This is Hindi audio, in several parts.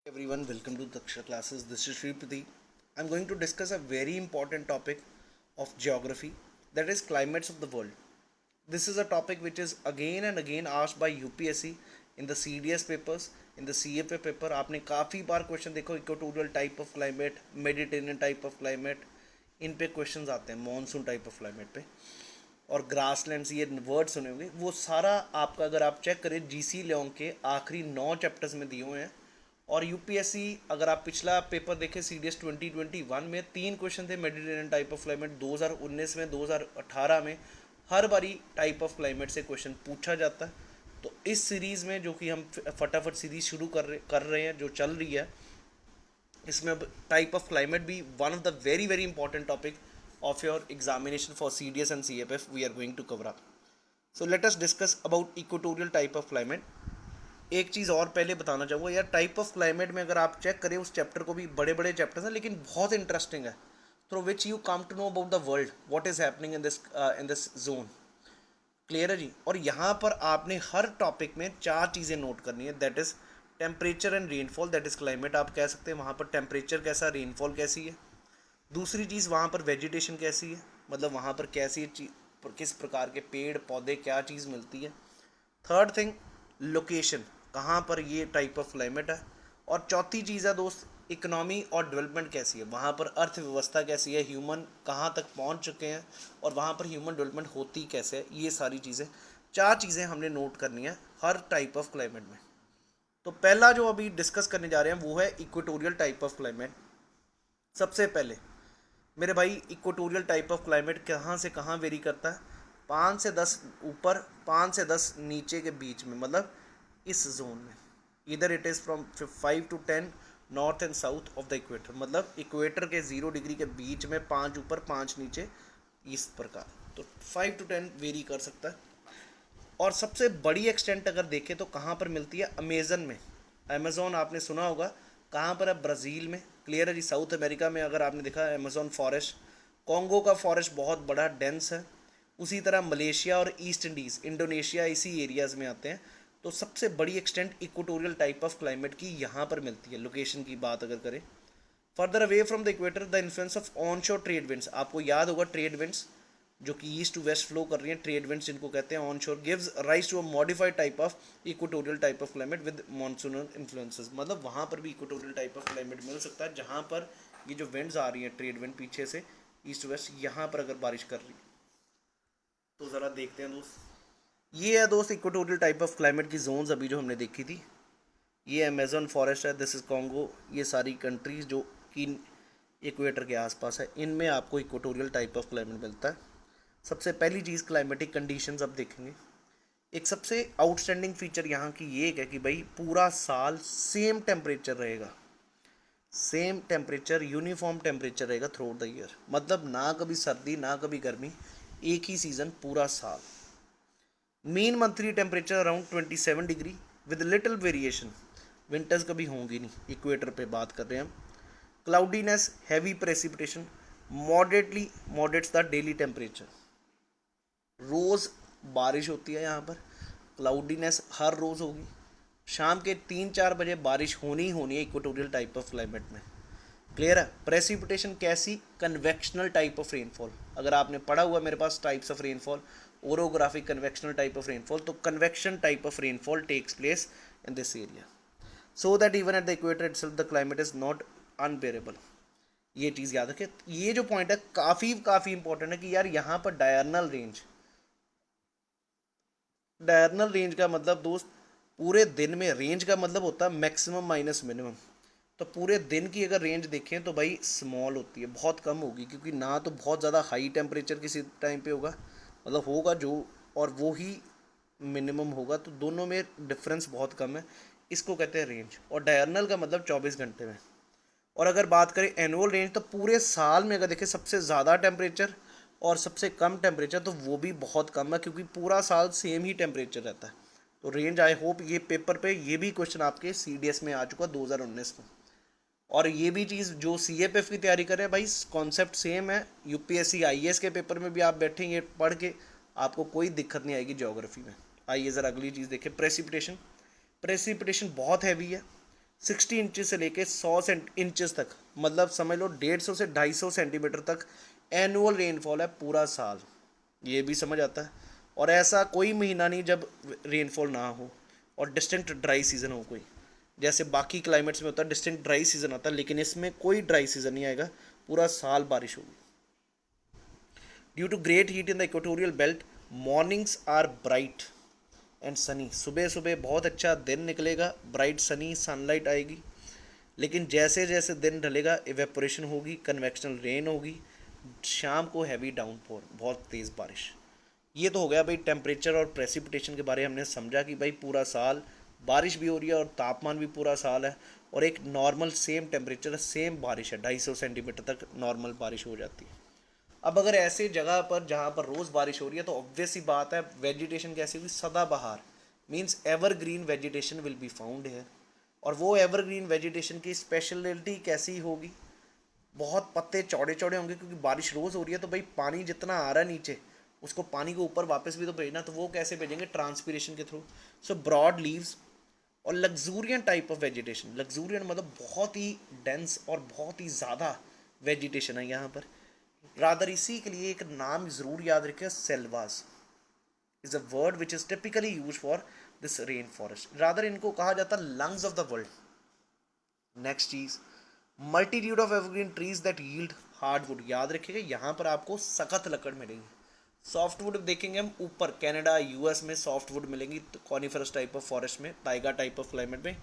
Everyone, welcome to Daksha classes. This is Shripati. I'm going to discuss a very important topic of geography, that is climates of the world. This is a topic which is again and again asked by UPSC in the CDS papers, in the CFA paper. आपने काफ़ी बार क्वेश्चन देखो, equatorial type of climate, Mediterranean type of climate, इन पे क्वेश्चंस आते हैं, मॉनसून टाइप ऑफ क्लाइमेट पे, और ग्रासलैंड्स, ये वर्ड सुने होंगे। वो सारा आपका अगर आप चेक करें जीसी लोंग के आखिरी 9 चैप्टर्स में दिए हुए हैं। और यूपीएससी अगर आप पिछला पेपर देखें सीडीएस 2021 में 3 क्वेश्चन थे मेडिटेरियन टाइप ऑफ क्लाइमेट, 2019 में, 2018 में, हर बारी टाइप ऑफ क्लाइमेट से क्वेश्चन पूछा जाता है। तो इस सीरीज़ में जो कि हम फटाफट सीरीज शुरू कर रहे हैं, जो चल रही है, इसमें अब टाइप ऑफ क्लाइमेट भी one of the very very important topic of your examination for CDS and CFF we are going to cover up. So let us discuss about equatorial type of climate. एक चीज़ और पहले बताना चाहूँगा यार, टाइप ऑफ क्लाइमेट में अगर आप चेक करें उस चैप्टर को भी, बड़े बड़े चैप्टर्स हैं लेकिन बहुत इंटरेस्टिंग है, through which you come to know about the world, what is happening in this zone. Clear है जी। और यहाँ पर आपने हर टॉपिक में 4 चीज़ें नोट करनी है, that is temperature and rainfall, that is climate आप कह सकते हैं। वहाँ पर टेम्परेचर कैसा, रेनफॉल कैसी है। दूसरी चीज़, वहाँ पर वेजिटेशन कैसी है, मतलब वहाँ पर कैसी किस प्रकार के पेड़ पौधे, क्या चीज़ मिलती है। थर्ड थिंग, लोकेशन, कहाँ पर ये टाइप ऑफ क्लाइमेट है। और चौथी चीज़ है दोस्त, इकोनॉमी और डेवलपमेंट कैसी है, वहाँ पर अर्थव्यवस्था कैसी है, ह्यूमन कहाँ तक पहुँच चुके हैं, और वहाँ पर ह्यूमन डेवलपमेंट होती कैसे है। ये सारी चीज़ें, 4 चीज़ें हमने नोट करनी है हर टाइप ऑफ क्लाइमेट में। तो पहला जो अभी डिस्कस करने जा रहे हैं वो है इक्वेटोरियल टाइप ऑफ क्लाइमेट। सबसे पहले मेरे भाई, इक्वेटोरियल टाइप ऑफ क्लाइमेट कहाँ से कहाँ वेरी करता है, 5 से 10 ऊपर, 5 से 10 नीचे के बीच में, मतलब इस जोन में। इधर it is from 5 to 10 north and south of the equator, मतलब इक्वेटर के 0 डिग्री के बीच में 5 ऊपर 5 नीचे, इस प्रकार। तो 5 to 10 वेरी कर सकता है। और सबसे बड़ी एक्सटेंट अगर देखें तो कहाँ पर मिलती है, अमेज़न में। अमेज़ॉन आपने सुना होगा, कहाँ पर है, ब्राज़ील में। क्लियर है जी। साउथ अमेरिका में अगर आपने देखा अमेज़ॉन फॉरेस्ट, कॉन्गो का फॉरेस्ट बहुत बड़ा डेंस है। उसी तरह मलेशिया और ईस्ट इंडीज़, इंडोनेशिया इसी एरियाज़ में आते हैं। तो सबसे बड़ी extent equatorial type of climate की यहाँ पर मिलती है। लोकेशन की बात अगर करें, further away from the equator, the influence of on शोर ट्रेड विंड्स, आपको याद होगा ट्रेड विंड्स जो कि ईस्ट टू वेस्ट फ्लो कर रही हैं, ट्रेड विंड्स जिनको कहते हैं on shore, gives rise to a modified type of equatorial type of climate with monsoonal influences. मतलब वहाँ पर भी इक्वेटोरियल टाइप ऑफ क्लाइमेट मिल सकता है, जहाँ पर ये जो विंड्स आ रही हैं, ट्रेड विंड पीछे से ईस्ट वेस्ट, यहाँ पर अगर बारिश कर रही है। तो ज़रा देखते हैं दोस्त, ये है दोस्त इक्वेटोरियल टाइप ऑफ क्लाइमेट की जोन्स अभी जो हमने देखी थी। ये अमेज़न फॉरेस्ट है, दिस इज़ कॉन्गो, ये सारी कंट्रीज़ जो कि इक्वेटर के आसपास है, इनमें आपको इक्वेटोरियल टाइप ऑफ क्लाइमेट मिलता है। सबसे पहली चीज़ क्लाइमेटिक कंडीशंस अब देखेंगे। एक सबसे आउटस्टैंडिंग फीचर यहाँ की ये है कि भाई पूरा साल सेम टेम्परेचर रहेगा, सेम टेम्परेचर, यूनिफॉर्म टेम्परेचर रहेगा थ्रू द ईयर। मतलब ना कभी सर्दी ना कभी गर्मी, एक ही सीज़न पूरा साल। Mean monthly temperature around 27 degree with little variation, winters कभी होंगी नहीं, इक्वेटर पे बात कर रहे हैं हम। Cloudiness, heavy precipitation, moderately moderates the daily temperature. रोज़ बारिश होती है यहाँ पर, क्लाउडीनेस हर रोज़ होगी। शाम के 3-4 बजे बारिश होनी ही होनी है इक्वेटोरियल टाइप ऑफ क्लाइमेट में। क्लियर है। प्रेसिपिटेशन कैसी, कन्वेक्शनल टाइप ऑफ रेनफॉल। अगर आपने पढ़ा हुआ मेरे पास types of rainfall, orographic, convectional type of rainfall, तो convection type of rainfall takes place in this area, so that even at the equator itself the climate is not unbearable. ये चीज़ याद रखें। ये जो पॉइंट है काफ़ी इंपॉर्टेंट है कि यार यहाँ पर डायरनल रेंज, डायरनल रेंज का मतलब दोस्त पूरे दिन में, रेंज का मतलब होता है मैक्सिमम माइनस मिनिमम। तो पूरे दिन की अगर रेंज देखें तो भाई स्मॉल होती है, बहुत कम होगी, क्योंकि ना तो बहुत ज़्यादा हाई टेम्परेचर किसी टाइम पे होगा, मतलब होगा जो, और वो ही मिनिमम होगा, तो दोनों में डिफरेंस बहुत कम है। इसको कहते हैं रेंज। और डायरनल का मतलब 24 घंटे में। और अगर बात करें एनुअल रेंज, तो पूरे साल में अगर देखें सबसे ज़्यादा टेम्परेचर और सबसे कम टेम्परेचर, तो वो भी बहुत कम है, क्योंकि पूरा साल सेम ही टेम्परेचर रहता है। तो रेंज, आई होप ये पेपर पे ये भी क्वेश्चन आपके CDS में आ चुका 2019 में। और ये भी चीज़ जो CFF की तैयारी कर रहे हैं भाई, कॉन्सेप्ट सेम है। UPSC IAS के पेपर में भी आप बैठे ये पढ़ के, आपको कोई दिक्कत नहीं आएगी ज्योग्राफी में। आइए ज़रा अगली चीज़ देखें, प्रेसिपिटेशन। प्रेसिपिटेशन बहुत हैवी है, 60 इंचेस से लेके 100 इंचेस तक, मतलब समझ लो 150 से 250 सेंटीमीटर तक एनुअल रेनफॉल है पूरा साल। ये भी समझ आता है। और ऐसा कोई महीना नहीं जब रेनफॉल ना हो और डिस्टिंक्ट ड्राई सीजन हो कोई, जैसे बाकी क्लाइमेट्स में होता है डिस्टिंक्ट ड्राई सीजन आता है, लेकिन इसमें कोई ड्राई सीजन नहीं आएगा, पूरा साल बारिश होगी। Due to great heat in the equatorial belt, mornings are bright and sunny. सुबह सुबह बहुत अच्छा दिन निकलेगा, ब्राइट सनी सनलाइट आएगी। लेकिन जैसे जैसे दिन ढलेगा इवेपोरेशन होगी, कन्वेक्शनल रेन होगी, शाम को हैवी डाउनपोर, बहुत तेज़ बारिश। ये तो हो गया भाई टेम्परेचर और प्रेसिपिटेशन के बारे में हमने समझा कि भाई पूरा साल बारिश भी हो रही है और तापमान भी पूरा साल है, और एक नॉर्मल सेम टेम्परेचर है, सेम बारिश है, 250 सेंटीमीटर तक नॉर्मल बारिश हो जाती है। अब अगर ऐसे जगह पर जहाँ पर रोज़ बारिश हो रही है तो ऑब्वियस ही बात है वेजिटेशन कैसी होगी, सदाबहार, means evergreen vegetation will be found है। और वो एवरग्रीन वेजिटेशन की स्पेशलिटी कैसी होगी, बहुत पत्ते चौड़े चौड़े होंगे, क्योंकि बारिश रोज़ हो रही है तो भाई पानी जितना आ रहा है नीचे उसको पानी को ऊपर वापस भी तो भेजना, तो वो कैसे भेजेंगे, ट्रांसपीरेशन के थ्रू। सो ब्रॉड लीव्स और लग्जूरियन टाइप ऑफ वेजिटेशन, लग्जूरियन मतलब बहुत ही डेंस और बहुत ही ज़्यादा वेजिटेशन है यहाँ पर। रादर इसी के लिए एक नाम ज़रूर याद रखें, Selvas is a word which is typically use for this rain forest. Rather इनको कहा जाता है lungs of the world. Next cheese, multitude of evergreen trees that yield hardwood. याद रखिएगा यहाँ पर आपको सख्त लकड़ मिलेगी। सॉफ्टवुड देखेंगे हम ऊपर कनाडा यूएस में सॉफ्टवुड मिलेंगी, तो कॉनिफरस टाइप ऑफ फॉरेस्ट में, टाइगा टाइप ऑफ क्लाइमेट में।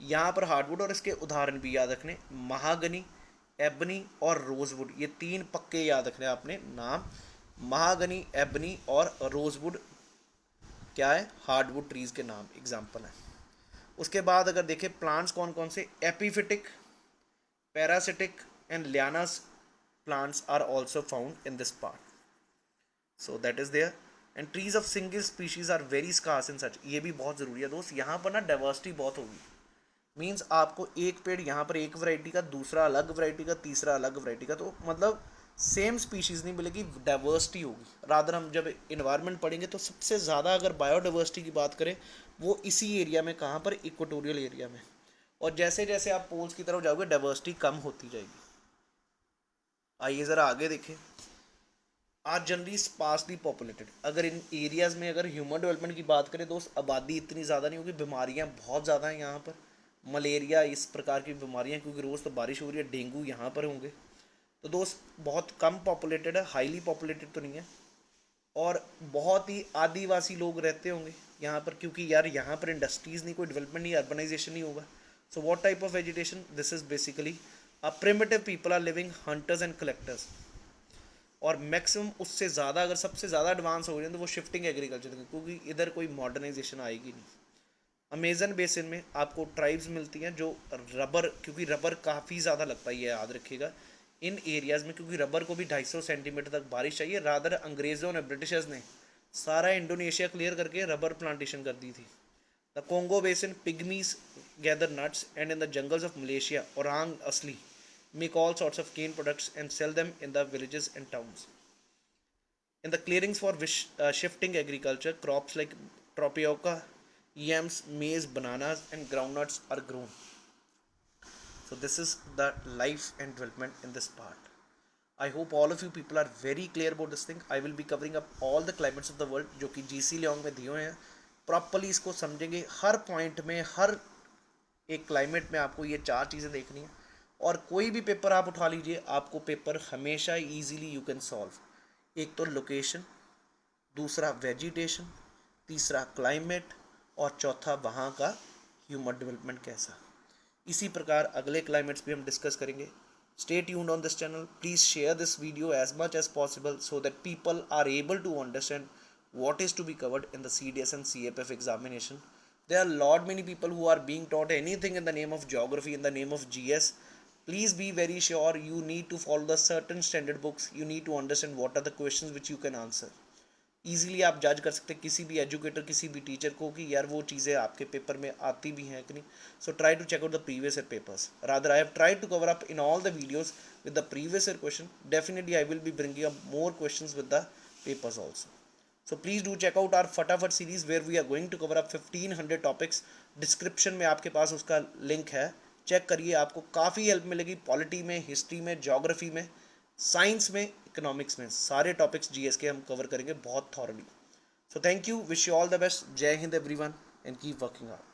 यहाँ पर हार्डवुड, और इसके उदाहरण भी याद रखने, महागनी, एबनी और रोजवुड, ये तीन पक्के याद रखने आपने नाम। महागनी, एबनी और रोजवुड क्या है, हार्डवुड ट्रीज के नाम एग्जाम्पल है। उसके बाद अगर देखें प्लांट्स कौन कौन से, epiphytic, parasitic and lianas plants are also found in this part, so that is there. And trees of single species are very scarce in such, ये भी बहुत ज़रूरी है दोस्त। यहाँ पर ना डाइवर्सिटी बहुत होगी, मीन्स आपको एक पेड़ यहाँ पर एक वैरायटी का, दूसरा अलग वैरायटी का, तीसरा अलग वैरायटी का, तो मतलब सेम स्पीशीज़ नहीं मिलेगी, डाइवर्सिटी होगी। रादर हम जब इन्वायरमेंट पढ़ेंगे तो सबसे ज़्यादा अगर बायोडाइवर्सिटी की बात करें वो इसी एरिया में, कहाँ पर, इक्वेटोरियल एरिया में। और जैसे जैसे आप पोल्स की तरफ जाओगे डाइवर्सिटी कम होती जाएगी। आइए ज़रा आगे देखें। आज जनरली स्पार्सली पॉपुलेटेड, अगर इन एरियाज़ में अगर ह्यूमन डेवलपमेंट की बात करें दोस्त, आबादी इतनी ज़्यादा नहीं होगी, बीमारियाँ बहुत ज़्यादा हैं यहाँ पर, मलेरिया इस प्रकार की बीमारियाँ, क्योंकि रोज़ तो बारिश हो रही है, डेंगू यहाँ पर होंगे। तो दोस्त बहुत कम पॉपुलेटेड है, हाईली पॉपुलेटेड तो नहीं है। और बहुत ही आदिवासी लोग रहते होंगे यहाँ पर, क्योंकि यार यहाँ पर इंडस्ट्रीज़ नहीं, कोई डेवलपमेंट नहीं, अर्बनाइजेशन नहीं होगा। So what type of vegetation, this is basically a primitive people are living hunters and collectors. और मैक्सिमम उससे ज़्यादा अगर सबसे ज़्यादा एडवांस हो जाए तो वो शिफ्टिंग एग्रीकल्चर है, क्योंकि इधर कोई मॉडर्नाइजेशन आएगी नहीं। अमेजन बेसिन में आपको ट्राइब्स मिलती हैं जो रबर, क्योंकि रबर काफ़ी ज़्यादा लगता है, ये याद रखिएगा इन एरियाज़ में, क्योंकि रबर को भी 250 सेंटीमीटर तक बारिश चाहिए। रादर अंग्रेज़ों ने, ब्रिटिशर्स ने सारा इंडोनेशिया क्लियर करके रबर प्लांटेशन कर दी थी। The Congo basin, pygmies gather nuts, and in the jungles of Malaysia Orang Asli make all sorts of cane products and sell them in the villages and towns. In the clearings for shifting agriculture, crops like tapioca, yams, maize, bananas, and groundnuts are grown. So this is the life and development in this part. I hope all of you people are very clear about this thing. I will be covering up all the climates of the world जो कि GC Leong में दिए हुए हैं। प्रॉपरली इसको समझेंगे, हर पॉइंट में, हर एक क्लाइमेट में आपको ये चार चीज़ें देखनी है। और कोई भी पेपर आप उठा लीजिए, आपको पेपर हमेशा इजीली यू कैन सॉल्व। एक तो लोकेशन, दूसरा वेजिटेशन, तीसरा क्लाइमेट, और चौथा वहाँ का ह्यूमन डेवलपमेंट कैसा। इसी प्रकार अगले क्लाइमेट्स भी हम डिस्कस करेंगे। Stay tuned on this channel, please share this video as much as possible so that people are able to understand what is to be covered in the CDS and CFF examination. There are lot many people who are being taught anything in the name of geography, in the name of GS. Please be very sure you need to follow the certain standard books. You need to understand what are the questions which you can answer. Easily आप जज कर सकते हैं किसी भी एजुकेटर, किसी भी टीचर को कि यार वो चीज़ें आपके पेपर में आती भी हैं कि नहीं. So try to check out the previous year papers. Rather I have tried to cover up in all the videos with the previous year question. Definitely I will be bringing up more questions with the papers also. So please do check out our फटाफट series where we are going to cover up 1500 topics. Description में आपके पास उसका link है, चेक करिए, आपको काफ़ी हेल्प मिलेगी पॉलिटी में, हिस्ट्री में, ज्योग्राफी में, साइंस में, इकोनॉमिक्स में, सारे टॉपिक्स जीएस के हम कवर करेंगे बहुत thoroughly. So thank you, wish you all the best, जय हिंद everyone and keep working hard.